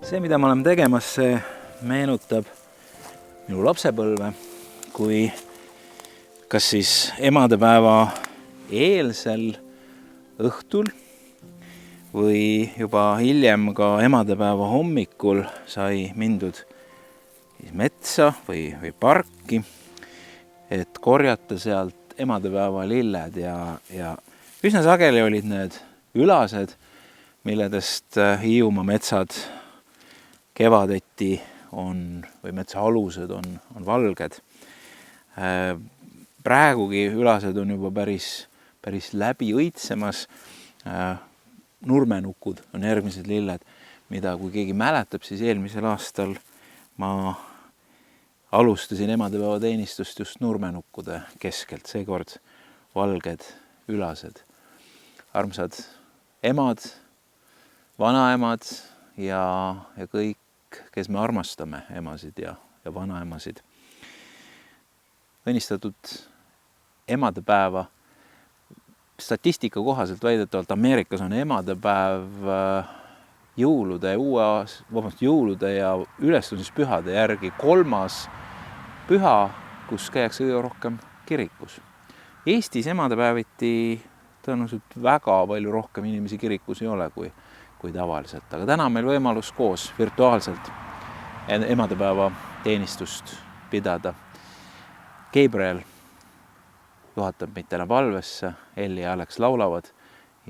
See, mida me oleme tegemas, see meenutab minu lapsepõlve, kui kas siis emadepäeva eelsel õhtul või juba hiljem ka emadepäeva hommikul sai mindud metsa või parki, et korjata sealt emadepäeva lilled ja üsna sageli olid need ülased, milledest Hiiumaa metsad kevadeti või metsaalused on valged. Praegugi ülased on juba päris läbi õitsemas. Nurmenukud on järgmised lilled, mida kui keegi mäletab, siis eelmisel aastal ma alustasin emadepäeva teenistust just nurmenukkude keskelt, seekord valged ülased. Armsad emad, vanaemad ja kõik, kes me armastame emasid ja vanaemasid. Õnnistatud emadepäeva. Statistika kohaselt väidetavalt Ameerikas on emadepäev jõulude ja ülestõusmispühade järgi 3. püha, kus käiakse kõige rohkem kirikus. Eestis emadepäeviti tõenäoliselt väga palju rohkem inimesi kirikus ei ole kui tavaliselt, aga täna on meil võimalus koos virtuaalselt emadepäeva teenistust pidada. Gabriel juhatab meid täna palvesse, Elli ja Alex laulavad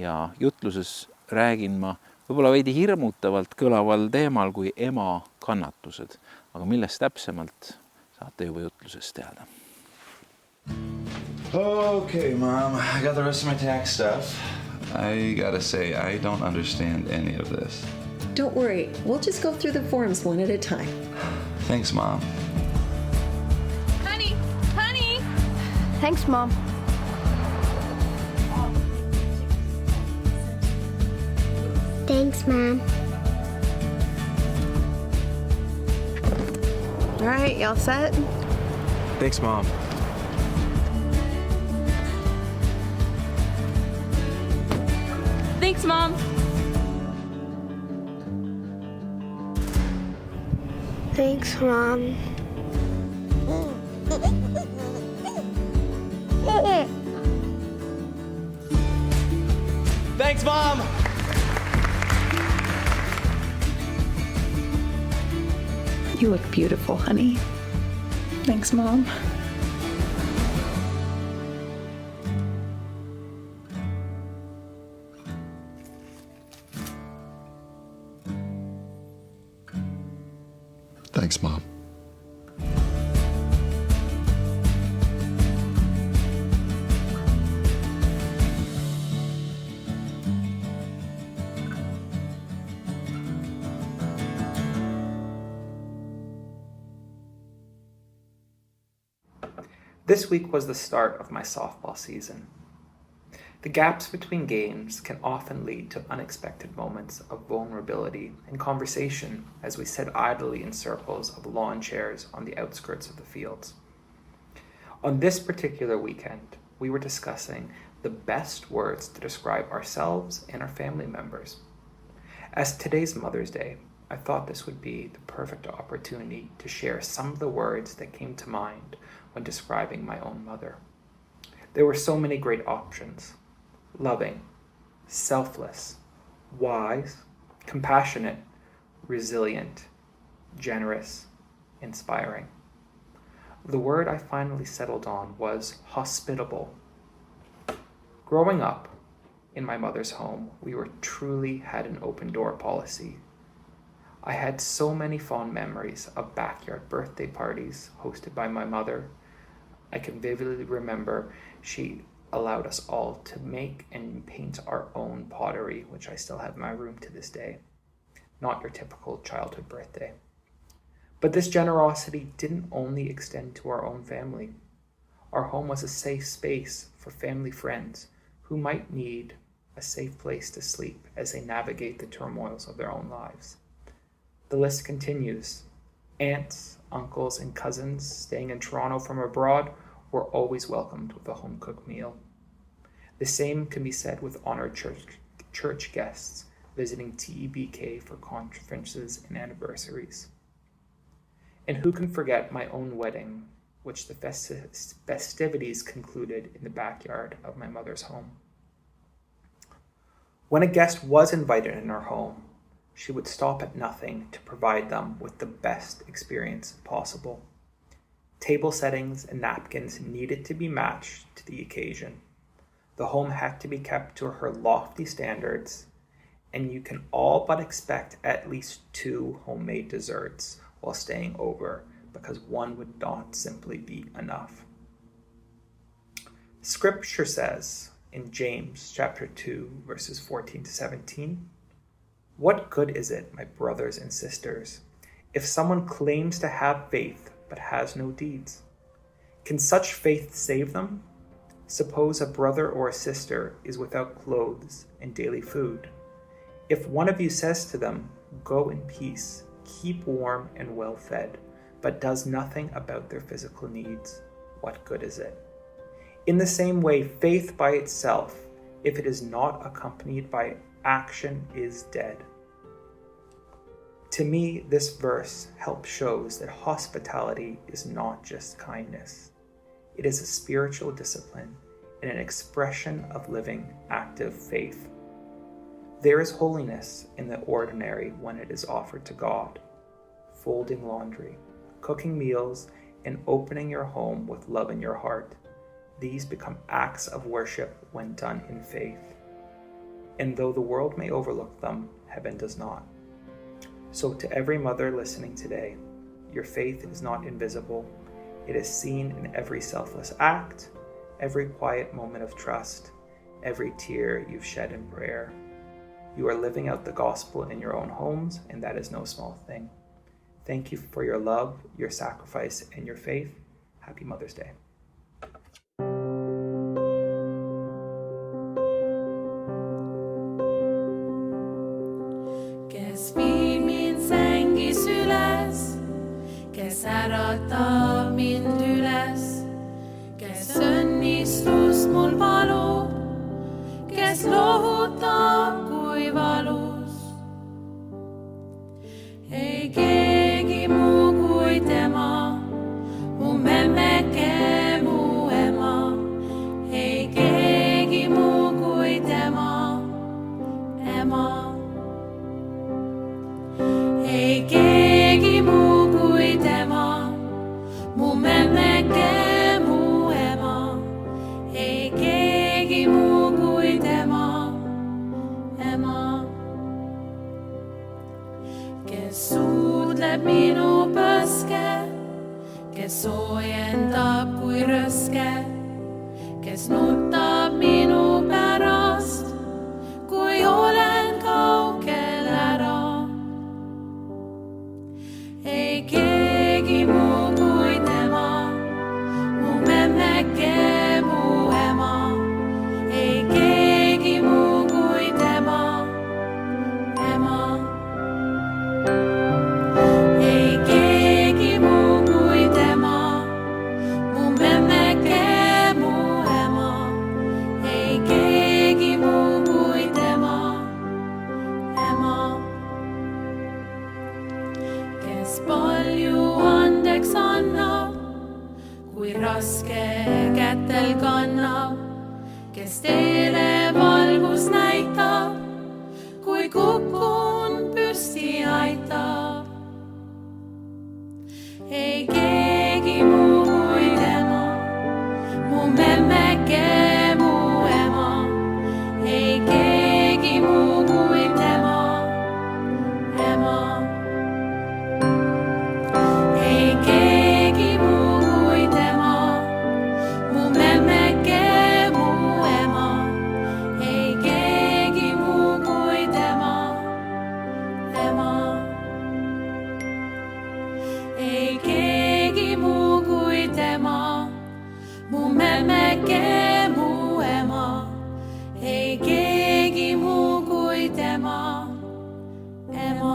ja jutluses räägin ma võib-olla veidi hirmutavalt kõlaval teemal kui ema kannatused, aga millest täpsemalt saate juba jutlusest teada. Okay, Mom, I got the rest of my tax stuff. I gotta say, I don't understand any of this. Don't worry, we'll just go through the forms one at a time. Thanks, Mom. Honey! Thanks, Mom. Thanks, Mom. All right, y'all set? Thanks, Mom. Thanks, Mom. Thanks, Mom. Thanks, Mom! You look beautiful, honey. Thanks, Mom. Thanks, Mom. This week was the start of my softball season. The gaps between games can often lead to unexpected moments of vulnerability and conversation as we sit idly in circles of lawn chairs on the outskirts of the fields. On this particular weekend, we were discussing the best words to describe ourselves and our family members. As today's Mother's Day, I thought this would be the perfect opportunity to share some of the words that came to mind when describing my own mother. There were so many great options: loving, selfless, wise, compassionate, resilient, generous, inspiring. The word I finally settled on was hospitable. Growing up in my mother's home, we truly had an open door policy. I had so many fond memories of backyard birthday parties hosted by my mother. I can vividly remember she allowed us all to make and paint our own pottery, which I still have in my room to this day. Not your typical childhood birthday. But this generosity didn't only extend to our own family. Our home was a safe space for family friends who might need a safe place to sleep as they navigate the turmoils of their own lives. The list continues. Aunts, uncles, and cousins staying in Toronto from abroad were always welcomed with a home-cooked meal. The same can be said with honored church guests, visiting TEBK for conferences and anniversaries. And who can forget my own wedding, which the festivities concluded in the backyard of my mother's home. When a guest was invited in her home, she would stop at nothing to provide them with the best experience possible. Table settings and napkins needed to be matched to the occasion. The home had to be kept to her lofty standards, and you can all but expect at least 2 homemade desserts while staying over, because one would not simply be enough. Scripture says in James chapter 2, verses 14 to 17, "What good is it, my brothers and sisters, if someone claims to have faith but has no deeds? Can such faith save them? Suppose a brother or a sister is without clothes and daily food. If one of you says to them, 'Go in peace, keep warm and well fed,' but does nothing about their physical needs, what good is it? In the same way, faith by itself, if it is not accompanied by action, is dead." To me, this verse helps shows that hospitality is not just kindness. It is a spiritual discipline and an expression of living active faith. There is holiness in the ordinary when it is offered to God. Folding laundry, cooking meals, and opening your home with love in your heart. These become acts of worship when done in faith. And though the world may overlook them, heaven does not. So to every mother listening today, your faith is not invisible. It is seen in every selfless act, every quiet moment of trust, every tear you've shed in prayer. You are living out the gospel in your own homes, and that is no small thing. Thank you for your love, your sacrifice, and your faith. Happy Mother's Day. Kes viib mind sängis üles, kes äratab mind üles, kes õnnistust mul palub, kes lohutab kui valus. Ei keegi muu kui tema, mu memmeke, mu ema. Ei keegi muu kui tema, ema. Ei keegi muu kui tema, mu memmeke, mu ema. Ei keegi muu kui tema, ema. Kes suudleb minu põske, kes soojendab kui rõske, kes nutab minu pärast, kui olen kaugel ära. Ei keegi muu kui tema, mu memmeke, mu ema. Ei keegi muu kui tema, ema. Ei keegi muu kui tema, mu memmeke, mu ema. Ei keegi muu kui tema, ema. Kes palju andeks annab, kui raske kätel kannab, kes teele valgus näitab, kui kukun püsti aitab. Ei keegi muu kui tema, mu memmeke, mu ema. Ei keegi muu kui tema, ema. Ei keegi muu kui tema, mu memmeke, mu ema. Ei keegi muu kui tema, ema. Ei keegi muu kui tema, mu memmeke, mu ema. Ei keegi muu kui tema, ema.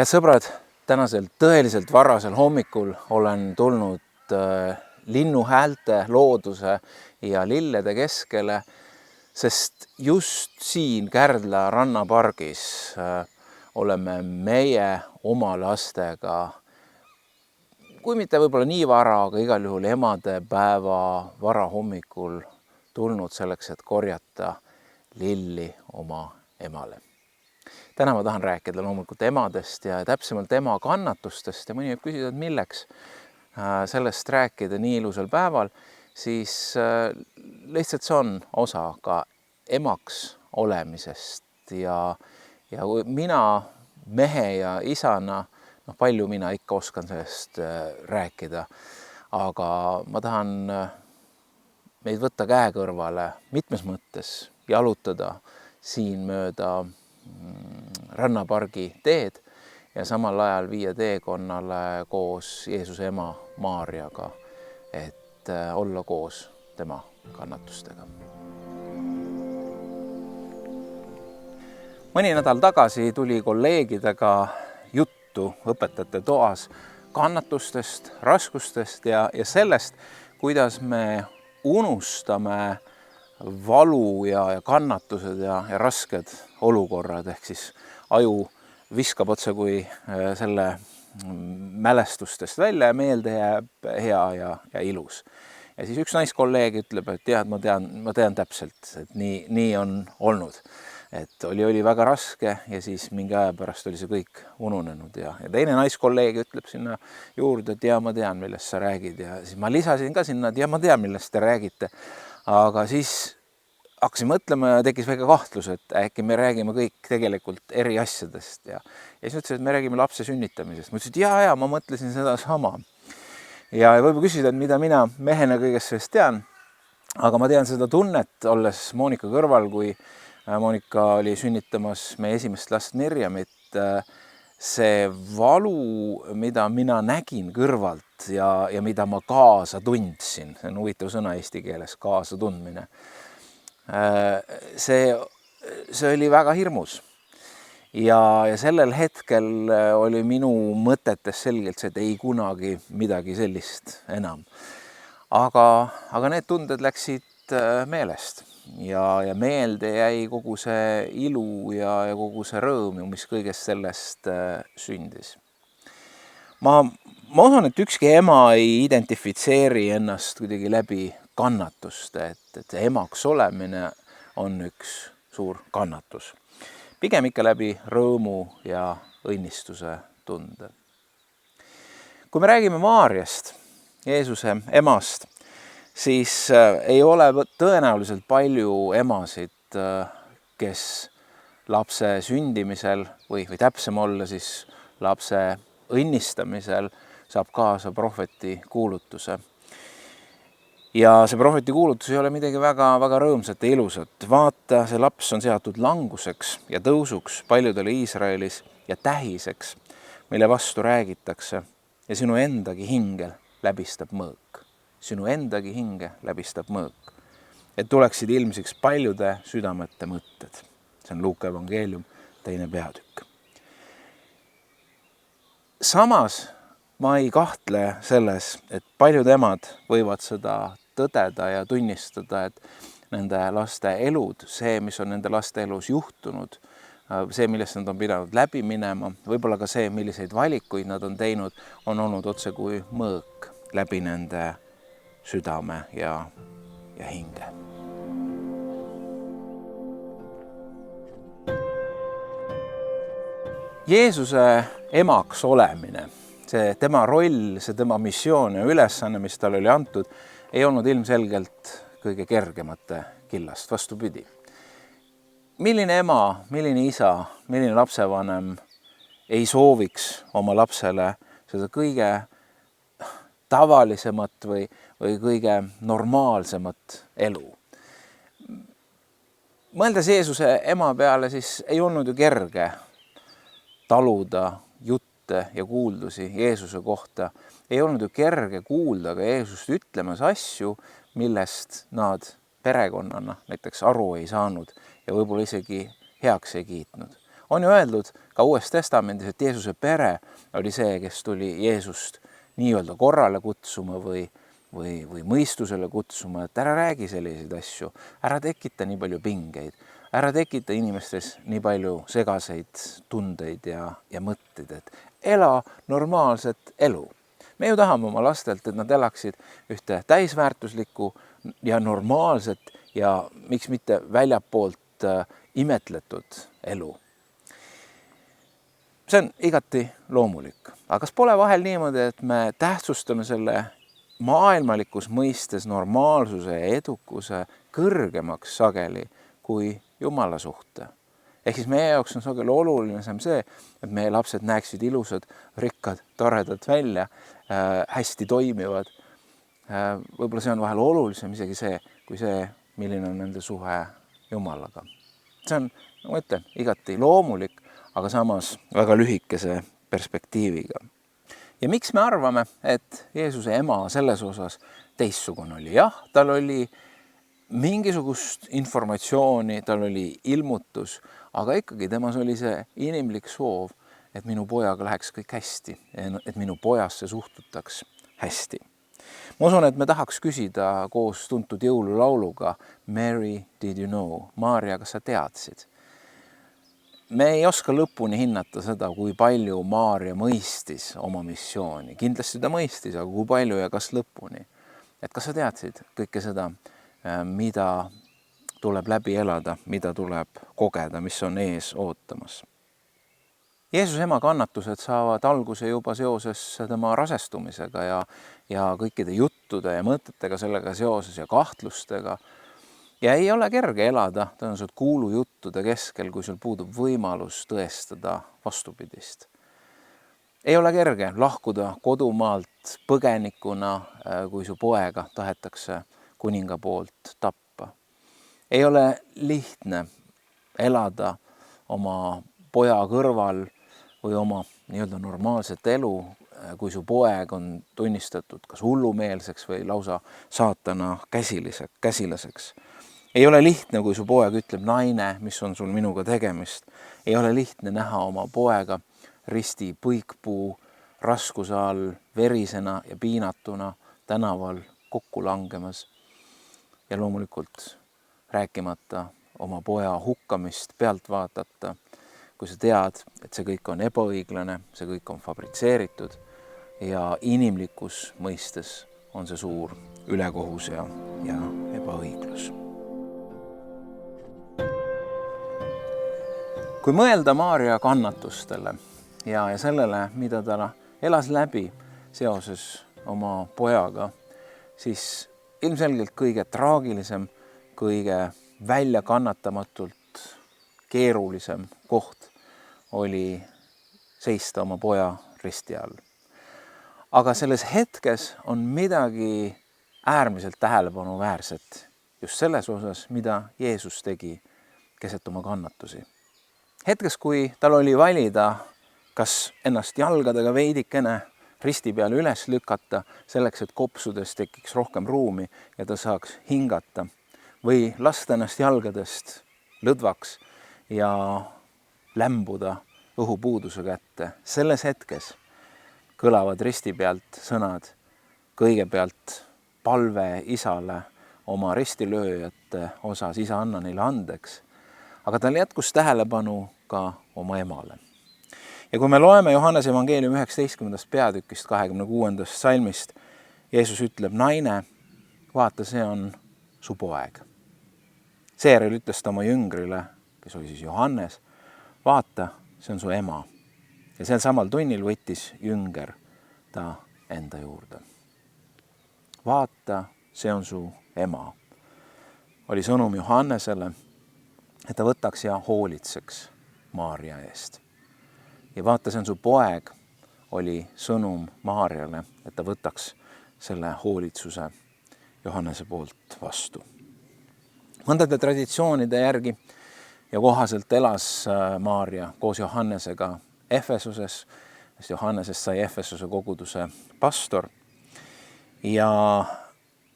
head sõbrad, tänasel tõeliselt varasel hommikul olen tulnud linnuhäälte, looduse ja lillede keskele, sest just siin Kärdla rannapargis oleme meie oma lastega, kui mitte võib-olla nii vara, aga igal juhul emadepäeva varahommikul tulnud selleks, et korjata lilli oma emale. Täna ma tahan rääkida loomulikult emadest ja täpsemalt ema kannatustest ja mõni võib küsida, et milleks sellest rääkida nii ilusal päeval, siis lihtsalt see on osa ka emaks olemisest ja mina mehe ja isana, palju mina ikka oskan sellest rääkida, aga ma tahan meid võtta käe kõrvale mitmes mõttes, jalutada siin mööda rannapargi teed ja samal ajal viia teekonnale koos Jeesuse ema Maarjaga, et olla koos tema kannatustega. Mõni nädal tagasi tuli kolleegidega juttu õpetajate toas kannatustest, raskustest ja sellest, kuidas me unustame valu ja kannatused ja rasked olukorrad, ehk siis aju viskab otse kui selle mälestustest välja ja meelde jääb hea ja ilus. Ja siis üks naiskolleeg ütleb, et tead, ma tean täpselt, et nii on olnud. Et oli väga raske ja siis mingi aja pärast oli see kõik ununenud ja teine naiskolleeg ütleb sinna juurde, et ma tean, millest sa räägid ja siis ma lisasin ka sinna, et ma tean, millest te räägite. Aga siis hakkasin mõtlema ja tekkis väike kahtlus, et äkki me räägime kõik tegelikult eri asjadest ja siis ütlesin, et me räägime lapse sünnitamisest. Ma ütlesin, et ma mõtlesin seda sama. Ja võib küsida, et mida mina mehena kõigest sellest tean, aga ma tean seda tunnet, olles Monika kõrval, kui Monika oli sünnitamas meie esimest last Mirjamit, see valu, mida mina nägin kõrvalt ja mida ma kaasa tundsin, see on huvitav sõna eesti keeles, kaasa tundmine, see oli väga hirmus. Ja sellel hetkel oli minu mõtetes selgelt see, et ei kunagi midagi sellist enam. Aga need tunded läksid meelest ja meelde jäi kogu see ilu ja kogu see rõõm, mis kõigest sellest sündis. Ma usun, et ükski ema ei identifitseeri ennast kuidagi läbi kannatuste, et emaks olemine on üks suur kannatus. Pigem ikka läbi rõõmu ja õnnistuse tunde. Kui me räägime Maarjast, Jeesuse emast, siis ei ole tõenäoliselt palju emasid, kes lapse sündimisel või täpsem olla siis lapse õnnistamisel saab kaasa prohveti kuulutuse. Ja see prohveti kuulutus ei ole midagi väga rõõmsat ja ilusat. Vaata, see laps on seatud languseks ja tõusuks paljudele Iisraelis ja tähiseks, mille vastu räägitakse ja sinu endagi hinge läbistab mõõk. Sinu endagi hinge läbistab mõõk. Et tuleksid ilmsiks paljude südamete mõtted. See on Luuka evangeelium 2. peatükk. Samas ma ei kahtle selles, et paljud emad võivad seda tõdeda ja tunnistada, et nende laste elud, see, mis on nende laste elus juhtunud, see, millest nad on pidanud läbi minema, võib-olla ka see, milliseid valikuid nad on teinud, on olnud otse kui mõõk läbi nende südame ja hinge. Jeesuse emaks olemine, see tema roll, see tema missioon ja ülesanne, mis talle oli antud, ei olnud ilmselgelt kõige kergemate killast, vastupidi. Milline ema, milline isa, milline lapsevanem ei sooviks oma lapsele seda kõige tavalisemat või kõige normaalsemat elu. Mõeldes Jeesuse ema peale, siis ei olnud ju kerge taluda jutte ja kuuldusi Jeesuse kohta. Ei olnud ju kerge kuulda ka Jeesust ütlemas asju, millest nad perekonnana näiteks aru ei saanud ja võib-olla isegi heaks ei kiitnud. On ju öeldud ka Uues Testamendis, et Jeesuse pere oli see, kes tuli Jeesust nii-öelda korrale kutsuma või mõistusele kutsuma, et ära räägi selliseid asju, ära tekita nii palju pingeid, ära tekita inimestes nii palju segaseid tundeid ja mõtteid, et ela normaalset elu. Me ju tahame oma lastelt, et nad elaksid ühte täisväärtuslikku ja normaalset ja miks mitte väljapoolt imetletud elu. See on igati loomulik. Aga kas pole vahel niimoodi, et me tähtsustame selle maailmalikus mõistes normaalsuse ja edukuse kõrgemaks sageli kui Jumala suhte? Ehk siis meie jaoks on sageli oluline see, et meie lapsed näeksid ilusad, rikkad, toredad välja, hästi toimivad. Võib-olla see on vahel olulisem isegi see, kui see, milline on nende suhe Jumalaga. See on, nagu ma ütlen, igati loomulik, aga samas väga lühikese perspektiiviga. Ja miks me arvame, et Jeesuse ema selles osas teistsugune oli? Jah, tal oli mingisugust informatsiooni, tal oli ilmutus, aga ikkagi temas oli see inimlik soov, et minu pojaga läheks kõik hästi, et minu pojasse suhtutaks hästi. Ma usun, et me tahaks küsida koos tuntud jõululauluga Mary, did you know? Maarja, kas sa teadsid? Me ei oska lõpuni hinnata seda, kui palju Maarja mõistis oma missiooni. Kindlasti ta mõistis, aga kui palju ja kas lõpuni. Et kas sa teadsid kõike seda, mida tuleb läbi elada, mida tuleb kogeda, mis on ees ootamas? Jeesuse ema kannatused saavad alguse juba seoses tema rasestumisega ja kõikide juttude ja mõtetega sellega seoses ja kahtlustega. Ja ei ole kerge elada tõenäoliselt kuulujuttude keskel, kui sul puudub võimalus tõestada vastupidist. Ei ole kerge lahkuda kodumaalt põgenikuna, kui su poega tahetakse kuninga poolt tappa. Ei ole lihtne elada oma poja kõrval või oma nii-öelda normaalset elu, kui su poeg on tunnistatud kas hullumeelseks või lausa saatana käsilaseks. Ei ole lihtne, kui su poeg ütleb, naine, mis on sul minuga tegemist. Ei ole lihtne näha oma poega risti põikpuu raskuse all verisena ja piinatuna tänaval kokku langemas. Ja loomulikult rääkimata oma poja hukkamist pealt vaatata, kui sa tead, et see kõik on ebaõiglane, see kõik on fabritseeritud ja inimlikus mõistes on see suur ülekohus ja ebaõiglus. Kui mõelda Maarja kannatustele ja sellele, mida ta elas läbi seoses oma pojaga, siis ilmselgelt kõige traagilisem, kõige väljakannatamatult keerulisem koht oli seista oma poja risti all. Aga selles hetkes on midagi äärmiselt tähelepanuväärset just selles osas, mida Jeesus tegi keset oma kannatusi. Hetkes, kui tal oli valida, kas ennast jalgadega veidikene risti peale üles lükata, selleks, et kopsudes tekiks rohkem ruumi ja ta saaks hingata, või lasta ennast jalgadest lõdvaks ja lämbuda õhupuuduse kätte. Selles hetkes kõlavad risti pealt sõnad, kõigepealt palve isale oma ristilööjate osas, isa, anna neile andeks, aga tal jätkus tähelepanu ka oma emale. Ja kui me loeme Johannese evangeeliumi 19. peatükist 26. salmist, Jeesus ütleb, naine, vaata, see on su poeg. Seejärel ütles ta oma jüngrile, kes oli siis Johannes, vaata, see on su ema. Ja sel samal tunnil võttis jünger ta enda juurde. Vaata, see on su ema. Oli sõnum Johannesele, et ta võtaks ja hoolitseks Maarja eest. Ja vaata, see on su poeg, oli sõnum Maarjale, et ta võtaks selle hoolitsuse Johannese poolt vastu. Mõndade traditsioonide järgi ja kohaselt elas Maarja koos Johannesega Efesoses, sest Johannesest sai Efesose koguduse pastor ja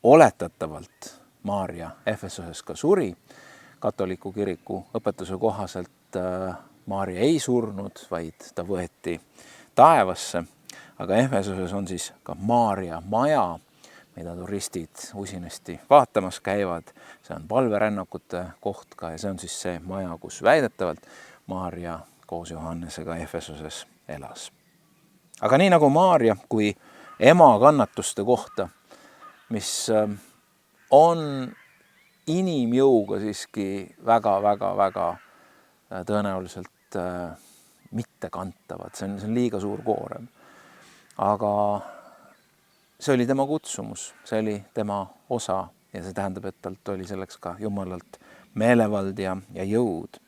oletatavalt Maarja Efesoses ka suri. Katoliku kiriku õpetuse kohaselt Maarja ei surnud, vaid ta võeti taevasse. Aga Efesoses on siis ka Maarja maja, mida turistid usinasti vaatamas käivad. See on palverännakute koht ka ja see on siis see maja, kus väidetavalt Maarja koos Johannesega Efesoses elas. Aga nii nagu Maarja kui ema kannatuste kohta, mis on inimjõuga siiski väga tõenäoliselt mitte kantavad. See on liiga suur koorem. Aga see oli tema kutsumus, see oli tema osa ja see tähendab, et talt oli selleks ka Jumalalt meelevald ja jõud.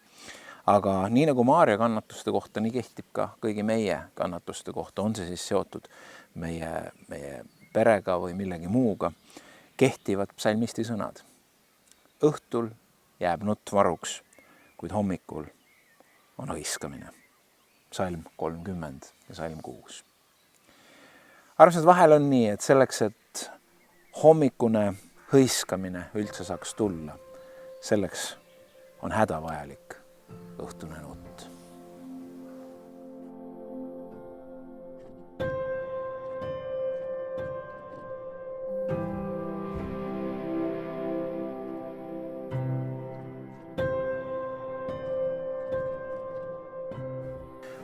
Aga nii nagu Maarja kannatuste kohta, nii kehtib ka kõigi meie kannatuste kohta, on see siis seotud meie perega või millegi muuga, kehtivad psalmisti sõnad. Õhtul jääb nutt varuks, kuid hommikul on hõiskamine. Psalm 30 ja psalm 6. Armsad, vahel on nii, et selleks, et hommikune hõiskamine üldse saaks tulla, selleks on hädavajalik õhtune nutt.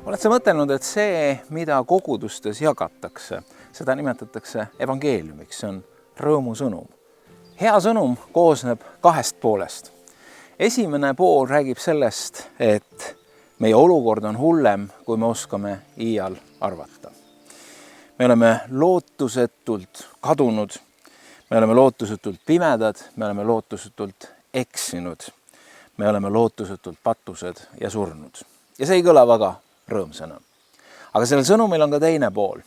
Oled sa mõtelnud, et see, mida kogudustes jagatakse, seda nimetatakse evangeeliumiks, see on rõõmusõnum. Hea sõnum koosneb 2 poolest. Esimene pool räägib sellest, et meie olukord on hullem, kui me oskame iial arvata. Me oleme lootusetult kadunud, me oleme lootusetult pimedad, me oleme lootusetult eksinud, me oleme lootusetult patused ja surnud. Ja see ei kõla väga rõõmsana. Aga sellel sõnumil on ka teine pool,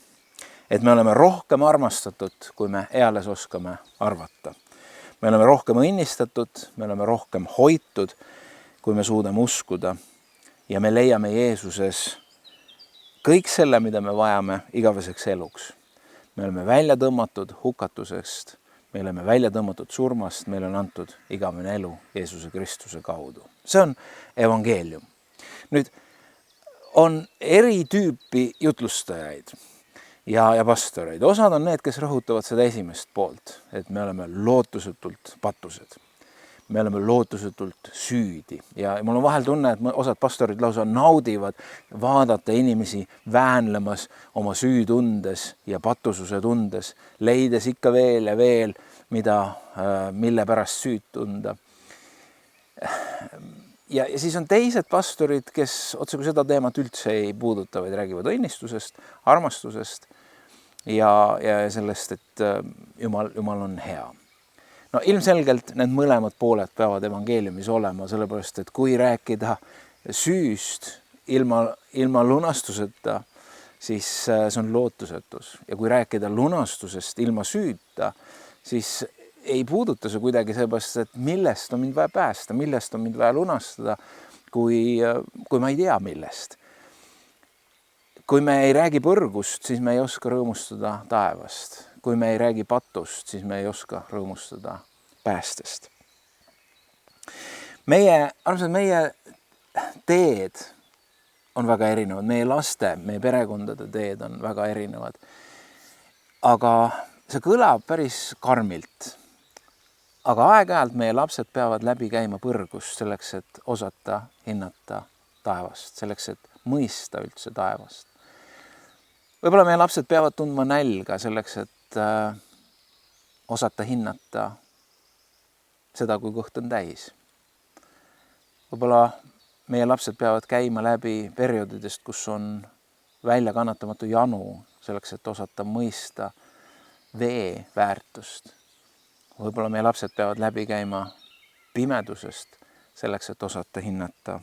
et me oleme rohkem armastatud, kui me eales oskame arvata. Me oleme rohkem õnnistatud, me oleme rohkem hoitud, kui me suudame uskuda ja me leiame Jeesuses kõik selle, mida me vajame igaveseks eluks. Me oleme välja tõmmatud hukatusest, me oleme välja tõmmatud surmast, meile on antud igavene elu Jeesuse Kristuse kaudu. See on evangeelium. Nüüd on eri tüüpi jutlustajaid ja pastoreid. Osad on need, kes rõhutavad seda esimest poolt, et me oleme lootusetult patused. Me oleme lootusetult süüdi ja mul on vahel tunne, et osad pastorid lausa naudivad vaadata inimesi väänlemas oma süütundes ja patususe tundes, leides ikka veel ja veel, mille pärast süüd tunda. Ja siis on teised pastorid, kes otse kui seda teemat üldse ei puuduta, vaid räägivad õnnistusest, armastusest ja sellest, et Jumal on hea. No ilmselgelt need mõlemad pooled peavad evangeeliumis olema, sellepärast, et kui rääkida süüst ilma lunastuseta, siis see on lootusetus. Ja kui rääkida lunastusest ilma süüta, siis ei puuduta see kuidagi seepärast, et millest on mind vaja päästa, millest on mind vaja lunastada, kui ma ei tea millest. Kui me ei räägi põrgust, siis me ei oska rõõmustada taevast. Kui me ei räägi patust, siis me ei oska rõõmustada päästest. Meie teed on väga erinevad, meie laste, meie perekondade teed on väga erinevad. Aga see kõlab päris karmilt. Aga aeg-ajalt meie lapsed peavad läbi käima põrgust selleks, et osata hinnata taevast, selleks, et mõista üldse taevast. Võib-olla meie lapsed peavad tundma nälga selleks, et osata hinnata seda, kui kõht on täis. Võib-olla meie lapsed peavad käima läbi perioodidest, kus on väljakannatamatu janu selleks, et osata mõista vee väärtust. Võib-olla meie lapsed peavad läbi käima pimedusest selleks, et osata hinnata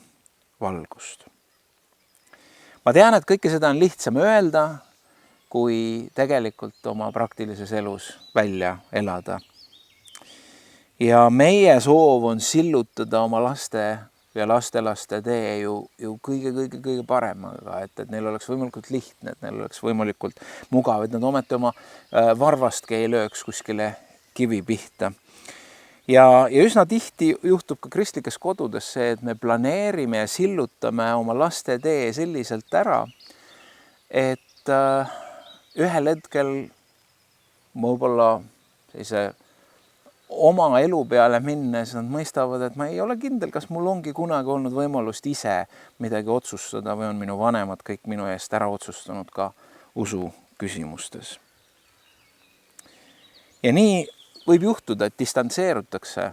valgust. Ma tean, et kõike seda on lihtsam öelda, kui tegelikult oma praktilises elus välja elada. Ja meie soov on sillutada oma laste ja lastelaste tee ju kõige paremaga, et neil oleks võimalikult lihtne, et neil oleks võimalikult mugav, et nad ometi oma varvastki ei lööks kuskile kivi pihta. ja üsna tihti juhtub ka kristlikes kodudes see, et me planeerime ja sillutame oma laste tee selliselt ära, et ühel hetkel võib-olla sellise oma elu peale minnes nad mõistavad, et ma ei ole kindel, kas mul ongi kunagi olnud võimalust ise midagi otsustada või on minu vanemad kõik minu eest ära otsustanud ka usu küsimustes. Ja nii võib juhtuda, et distantseerutakse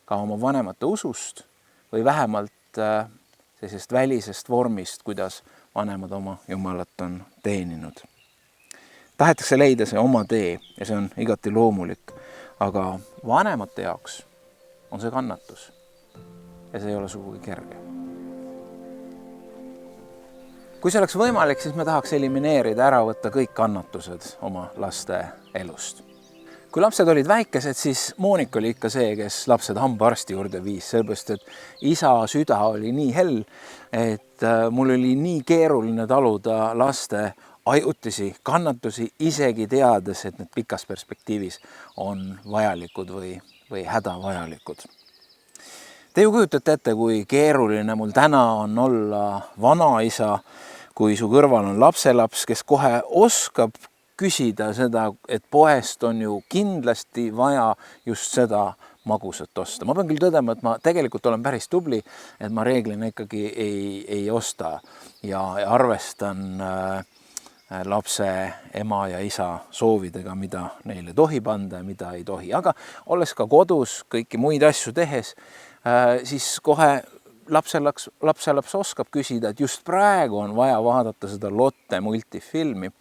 ka oma vanemate usust või vähemalt sellisest välisest vormist, kuidas vanemad oma Jumalat on teeninud. Tahetakse leida see oma tee ja see on igati loomulik, aga vanemate jaoks on see kannatus ja see ei ole sugugi kerge. Kui see oleks võimalik, siis me tahaks elimineerida, ära võtta kõik kannatused oma laste elust. Kui lapsed olid väikesed, siis Moonika oli ikka see, kes lapsed hambaarsti juurde viis, sellepärast et isa süda oli nii hell, et mul oli nii keeruline taluda laste ajutisi kannatusi, isegi teades, et need pikas perspektiivis on vajalikud või hädavajalikud. Te ju kujutate ette, kui keeruline mul täna on olla vanaisa, kui su kõrval on lapselaps, kes kohe oskab küsida seda, et poest on ju kindlasti vaja just seda magusat osta. Ma pean küll tõdema, et ma tegelikult olen päris tubli, et ma reeglina ikkagi ei osta ja arvestan lapse ema ja isa soovidega, mida neile tohib anda ja mida ei tohi. Aga olles ka kodus kõiki muid asju tehes, siis kohe lapselaps oskab küsida, et just praegu on vaja vaadata seda Lotte multifilmi,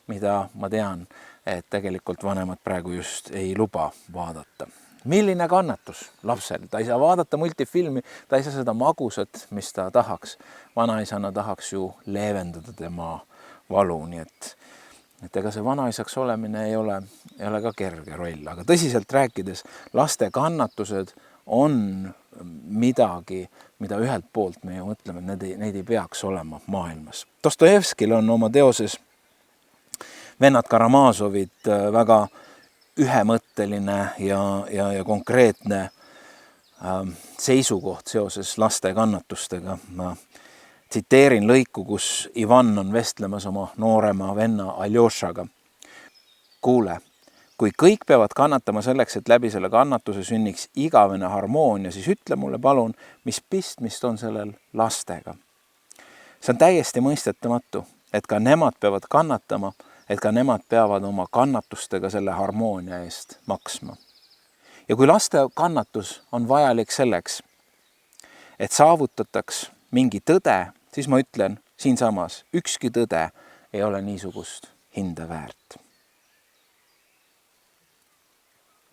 mida ma tean, et tegelikult vanemad praegu just ei luba vaadata. Milline kannatus lapsel? Ta ei saa vaadata multifilmi, ta ei saa seda magusat, mis ta tahaks. Vanaisana tahaks ju leevendada tema valu, nii et ega see vanaisaks olemine ei ole ka kerge roll. Aga tõsiselt rääkides, laste kannatused on midagi, mida ühelt poolt me ju mõtleme, et neid ei peaks olema maailmas. Dostojevskil on oma teoses Vennad Karamaazovid väga ühemõtteline ja konkreetne seisukoht seoses laste kannatustega. Ma tsiteerin lõiku, kus Ivan on vestlemas oma noorema venna Aljošaga. Kuule, kui kõik peavad kannatama selleks, et läbi selle kannatuse sünniks igavene harmoonia, siis ütle mulle palun, mis pistmist on sellel lastega. See on täiesti mõistetamatu, et ka nemad peavad kannatama, et ka nemad peavad oma kannatustega selle harmoonia eest maksma. Ja kui laste kannatus on vajalik selleks, et saavutataks mingi tõde, siis ma ütlen siinsamas, ükski tõde ei ole niisugust hinde väärt.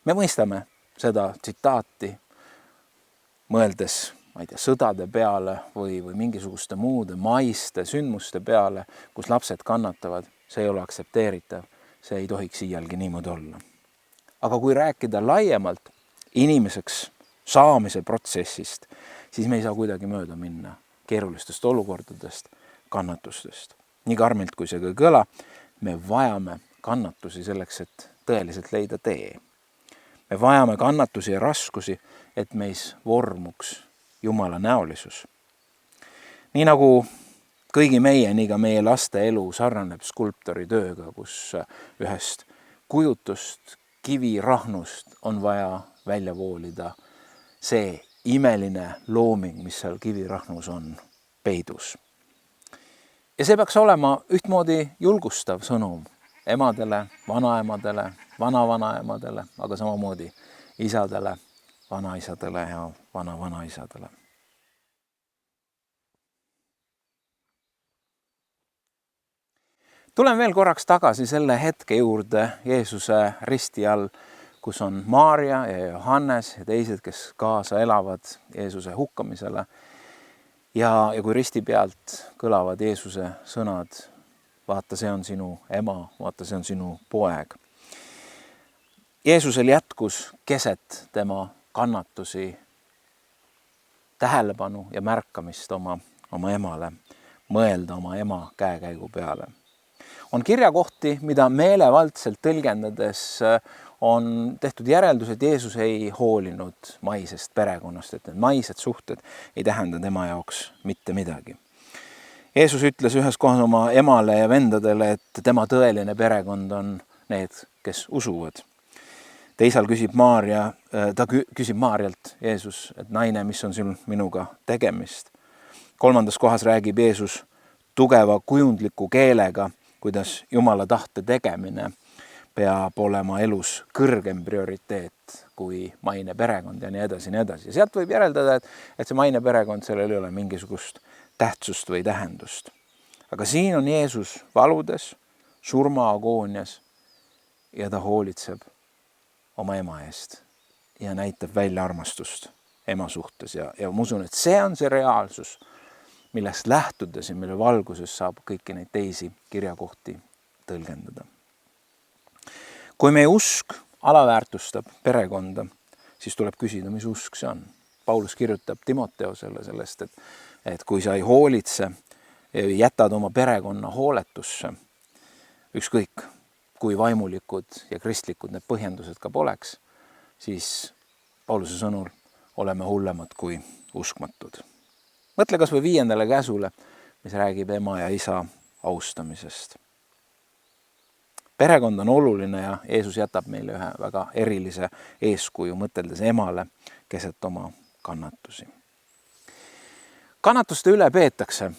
Me mõistame seda tsitaati, mõeldes, ma ei tea, sõdade peale või mingisuguste muude maiste sündmuste peale, kus lapsed kannatavad. See ei ole aktsepteeritav, see ei tohiks iialgi niimoodi olla. Aga kui rääkida laiemalt inimeseks saamise protsessist, siis me ei saa kuidagi mööda minna keerulistest olukordadest, kannatustest. Nii karmilt kui see ka kõla, me vajame kannatusi selleks, et tõeliselt leida tee. Me vajame kannatusi ja raskusi, et meis vormuks Jumala näolisus. Nii nagu kõigi meie, nii ka meie laste elu sarnaneb skulptori tööga, kus ühest kujutust kivirahnust on vaja välja voolida see imeline looming, mis seal kivirahnus on peidus. Ja see peaks olema ühtmoodi julgustav sõnum emadele, vanaemadele, vanavanaemadele, aga samamoodi isadele, vanaisadele ja vanavanaisadele. Tulen veel korraks tagasi selle hetke juurde Jeesuse risti all, kus on Maarja ja Johannes ja teised, kes kaasa elavad Jeesuse hukkamisele. Ja kui risti pealt kõlavad Jeesuse sõnad, vaata, see on sinu ema, vaata, see on sinu poeg. Jeesusel jätkus keset tema kannatusi tähelepanu ja märkamist oma emale, mõelda oma ema käekäigu peale. On kirjakohti, mida meelevaldselt tõlgendades on tehtud järeldus, et Jeesus ei hoolinud maisest perekonnast, et need maised suhted ei tähenda tema jaoks mitte midagi. Jeesus ütles ühes kohas oma emale ja vendadele, et tema tõeline perekond on need, kes usuvad. Teisal küsib küsib Maarjalt Jeesus, et naine, mis on sul minuga tegemist. Kolmandas kohas räägib Jeesus tugeva kujundliku keelega, kuidas Jumala tahte tegemine peab olema elus kõrgem prioriteet kui maine perekond ja nii edasi, nii edasi. Ja sealt võib järeldada, et see maine perekond, sellel ei ole mingisugust tähtsust või tähendust. Aga siin on Jeesus valudes, surmaagoonias ja ta hoolitseb oma ema eest ja näitab välja armastust ema suhtes. Ja ma usun, et see on see reaalsus, millest lähtudes ja mille valguses saab kõiki neid teisi kirjakohti tõlgendada. Kui meie usk alaväärtustab perekonda, siis tuleb küsida, mis usk see on. Paulus kirjutab Timoteosele sellest, et kui sa ei hoolitse ja jätad oma perekonna hooletusse, ükskõik kui vaimulikud ja kristlikud need põhjendused ka poleks, siis Pauluse sõnul oleme hullemad kui uskmatud. Mõtle kas või 5. käsule, mis räägib ema ja isa austamisest. Perekond on oluline ja Jeesus jätab meile ühe väga erilise eeskuju, mõteldes emale keset oma kannatusi. Kannatuste üle peetakse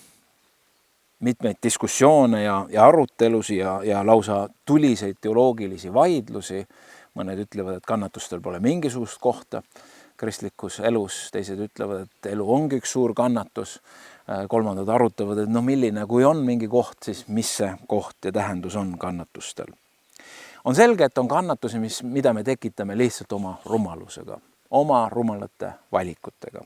mitmeid diskussioone ja arutelusi ja lausa tuliseid teoloogilisi vaidlusi. Mõned ütlevad, et kannatustel pole mingisugust kohta kristlikus elus, teised ütlevad, et elu ongi üks suur kannatus. Kolmandad arutavad, et milline, kui on mingi koht, siis mis see koht ja tähendus on kannatustel. On selge, et on kannatusi, mida me tekitame lihtsalt oma rumalusega, oma rumalate valikutega.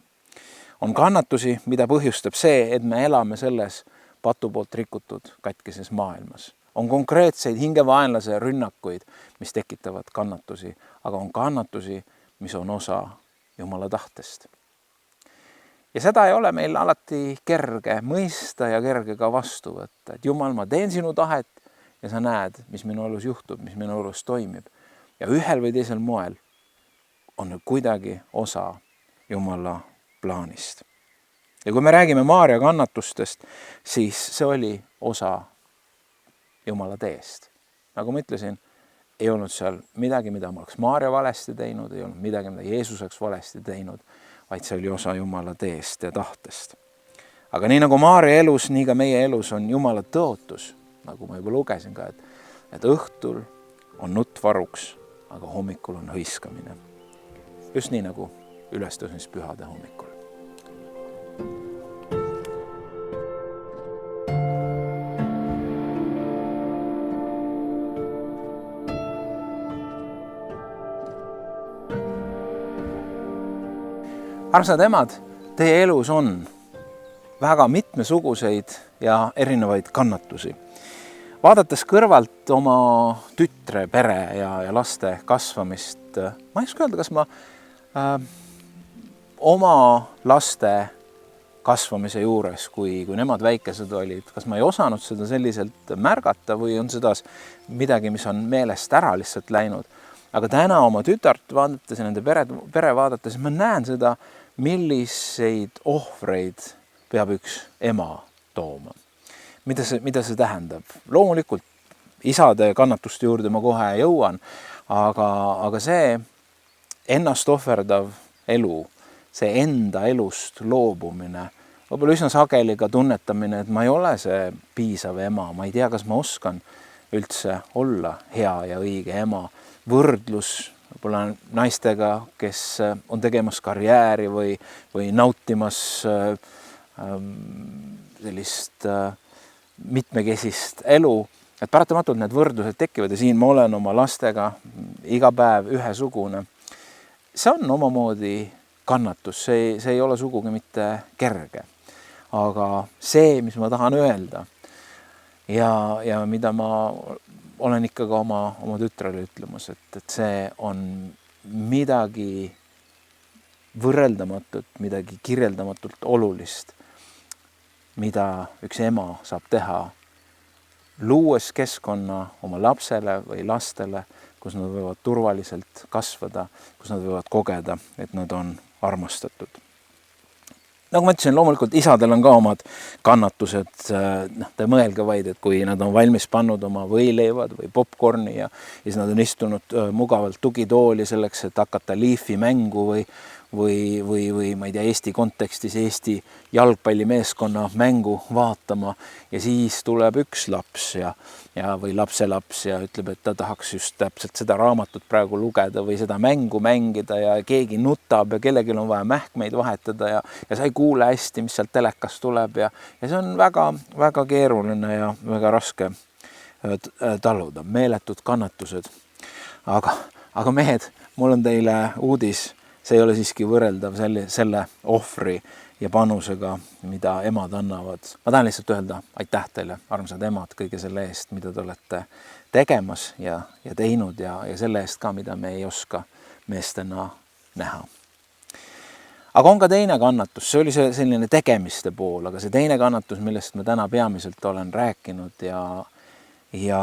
On kannatusi, mida põhjustab see, et me elame selles patu poolt rikutud katkises maailmas. On konkreetseid hingevaenlase rünnakuid, mis tekitavad kannatusi, aga on kannatusi, mis on osa Jumala tahtest. Ja seda ei ole meil alati kerge mõista ja kerge ka vastu võtta. Et Jumal, ma teen sinu tahet ja sa näed, mis minu elus juhtub, mis minu elus toimib. Ja ühel või teisel moel on kuidagi osa Jumala plaanist. Ja kui me räägime Maarja kannatustest, siis see oli osa Jumala teest. Nagu ma ütlesin, ei olnud seal midagi, mida ma oleks Maarja valesti teinud, ei olnud midagi, mida Jeesus oleks valesti teinud, vaid see oli osa Jumala teest ja tahtest. Aga nii nagu Maarja elus, nii ka meie elus on Jumala tõotus, nagu ma juba lugesin ka, et õhtul on nutt varuks, aga hommikul on hõiskamine. Just nii nagu ülestõusmispühade hommikul. Armsad emad, teie elus on väga mitmesuguseid ja erinevaid kannatusi. Vaadates kõrvalt oma tütre, pere ja laste kasvamist, ma ei oska öelda, kas ma oma laste kasvamise juures, kui nemad väikesed olid, kas ma ei osanud seda selliselt märgata või on seda midagi, mis on meelest ära lihtsalt läinud. Aga täna oma tütart vaadates ja nende pere vaadates, ma näen seda, milliseid ohvreid peab üks ema tooma. Mida see tähendab? Loomulikult isade kannatuste juurde ma kohe jõuan, aga see ennast ohverdav elu, see enda elust loobumine, võib-olla üsna sageli ka tunnetamine, et ma ei ole see piisav ema, ma ei tea, kas ma oskan üldse olla hea ja õige ema. Võrdlus võib-olla naistega, kes on tegemas karjääri või nautimas sellist mitmekesist elu, et paratamatult need võrdlused tekivad ja siin ma olen oma lastega iga päev ühesugune. See on omamoodi kannatus, see ei ole sugugi mitte kerge. Aga see, mis ma tahan öelda ja mida ma olen ikka ka oma tütrele ütlemas, et see on midagi võrreldamatut, midagi kirjeldamatult olulist, mida üks ema saab teha, luues keskkonna oma lapsele või lastele, kus nad võivad turvaliselt kasvada, kus nad võivad kogeda, et nad on armastatud. Nagu ma ütlesin, loomulikult isadel on ka omad kannatused. Te mõelge vaid, et kui nad on valmis pannud oma võileivad või popcorni ja siis nad on istunud mugavalt tugitooli selleks, et hakata Leafi mängu või ma ei tea, Eesti kontekstis Eesti jalgpallimeeskonna mängu vaatama ja siis tuleb üks laps või lapselaps ja ütleb, et ta tahaks just täpselt seda raamatut praegu lugeda või seda mängu mängida ja keegi nutab ja kellelgi on vaja mähkmeid vahetada ja sa ei kuule hästi, mis sealt telekast tuleb ja see on väga, väga keeruline ja väga raske taluda, meeletud kannatused. Aga mehed, mul on teile uudis. See ei ole siiski võrreldav selle ohvri ja panusega, mida emad annavad. Ma tahan lihtsalt öelda aitäh teile, armsad emad, kõige selle eest, mida te olete tegemas ja teinud ja selle eest ka, mida me ei oska meestena näha. Aga on ka teine kannatus, see oli selline tegemiste pool, aga see teine kannatus, millest ma täna peamiselt olen rääkinud ja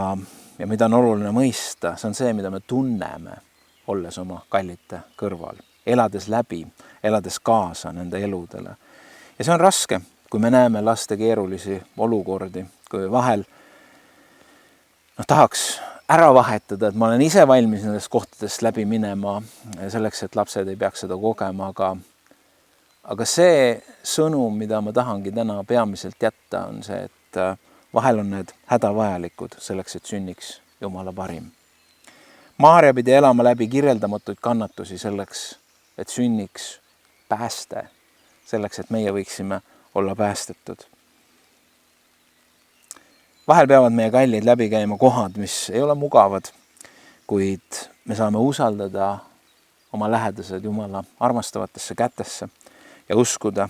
mida on oluline mõista, see on see, mida me tunneme, olles oma kallite kõrval. Elades läbi, elades kaasa nende eludele. Ja see on raske, kui me näeme laste keerulisi olukordi, kui vahel tahaks ära vahetada, et ma olen ise valmis nendest kohtadest läbi minema selleks, et lapsed ei peaks seda kogema, aga see sõnum, mida ma tahangi täna peamiselt jätta, on see, et vahel on need hädavajalikud selleks, et sünniks Jumala parim. Maarja pidi elama läbi kirjeldamatuid kannatusi selleks, et sünniks pääste, selleks, et meie võiksime olla päästetud. Vahel peavad meie kallid läbi käima kohad, mis ei ole mugavad, kuid me saame usaldada oma lähedased Jumala armastavatesse kätesse ja uskuda,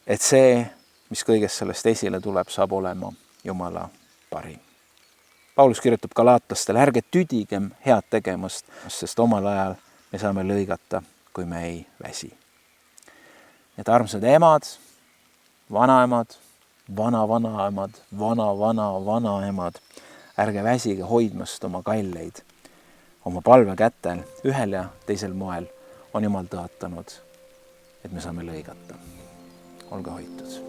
et see, mis kõigest sellest esile tuleb, saab olema Jumala parim. Paulus kirjutab Galaatlastele, ärge tüdigem head tegemast, sest omal ajal me saame lõigata, kui me ei väsi. Et armsad emad, vanaemad, vana-vanaemad, vana-vana-vanaemad, ärge väsige hoidmast oma kalleid. Oma palve kätel ühel ja teisel moel on Jumal tõotanud, et me saame lõigata. Olge hoitud.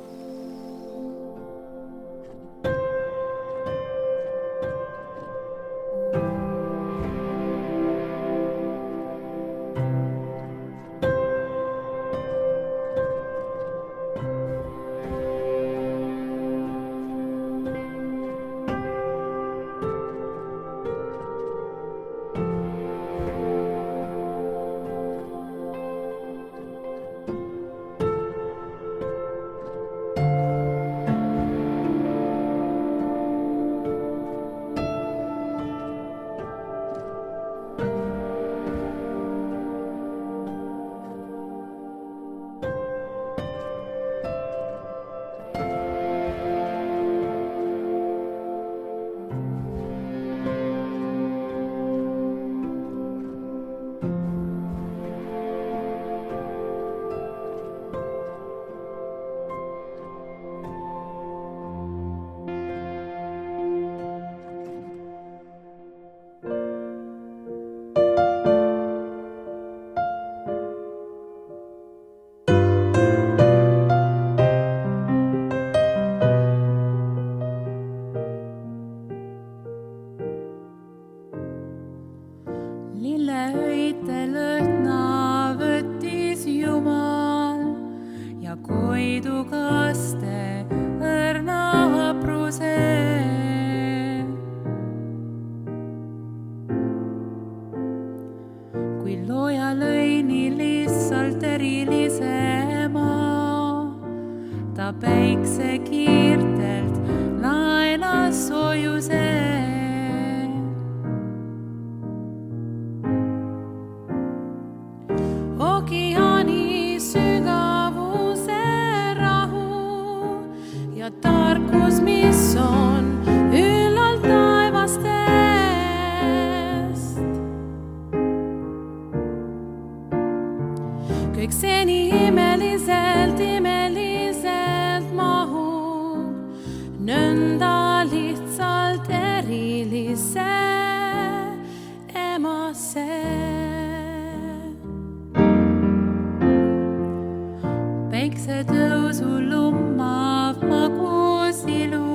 Päiksetõusu lummav magusilu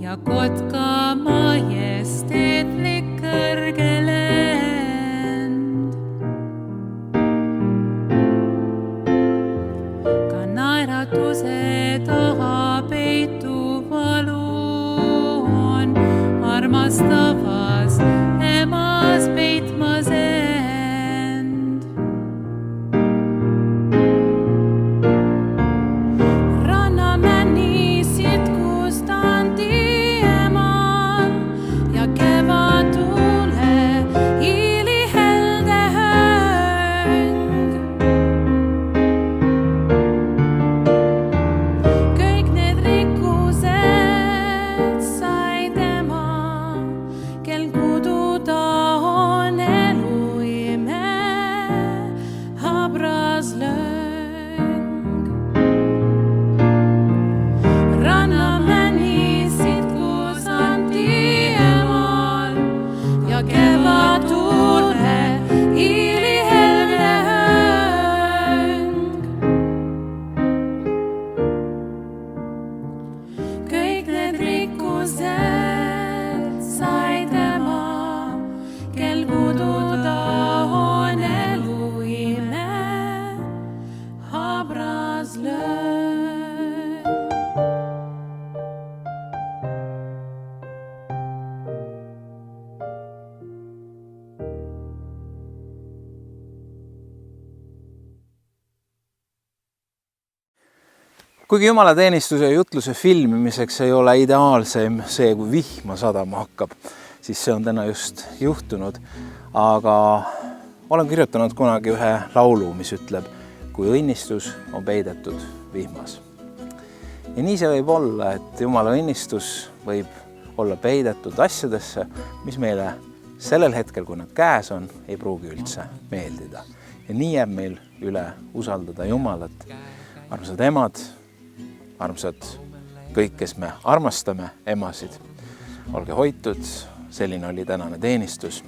ja kotka majesteetlik kõrge lend. Ka naeratuse taha peitu valu on armastavas emas peitmas end. Rannamänni sitkust andi emal ja kevadule hiilihelde höng. Kõik need rikkused sai tema, kel kududa on elu ime, habras löng. Rannamänni sitkus anti emal ja kevadule hiilihelde höng. Kõik need rikkused sai tema, kel kududa on elu ime, habras löng. Kuigi jumalateenistuse ja jutluse filmimiseks ei ole ideaalsem see, kui vihma sadama hakkab, siis see on täna just juhtunud. Aga olen kirjutanud kunagi ühe laulu, mis ütleb, kui õnnistus on peidetud vihmas. Ja nii see võib olla, et Jumala õnnistus võib olla peidetud asjadesse, mis meile sellel hetkel, kui nad käes on, ei pruugi üldse meeldida. Ja nii jääb meil üle usaldada Jumalat. Armsad emad, armsad kõik, kes me armastame emasid, olge hoitud, selline oli tänane teenistus.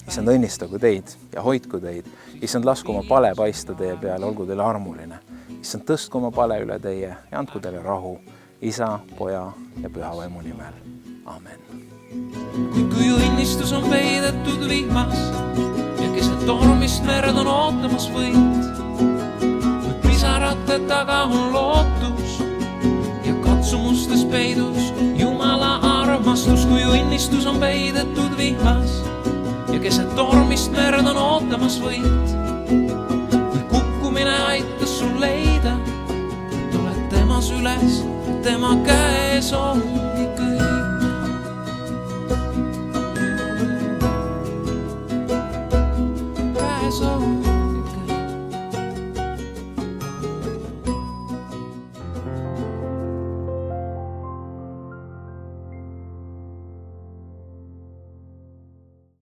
Issand õnnistagu teid ja hoidku teid. Issand lasku oma pale paista teie peale, olgu teile armuline. Issand tõstku oma pale üle teie ja andku teile rahu Isa, Poja ja Püha Vaimu nimel. Amen. Kui õnnistus on peidetud vihmas ja keset tormist merd on ootamas võit, pisarate taga on lootus ja katsumustes peidus Jumala armastus. Kui õnnistus on peidetud vihmas ja keset tormist merd on ootamas võit, kui kukkumine aitas sul leida, tuled temas üles, tema käes on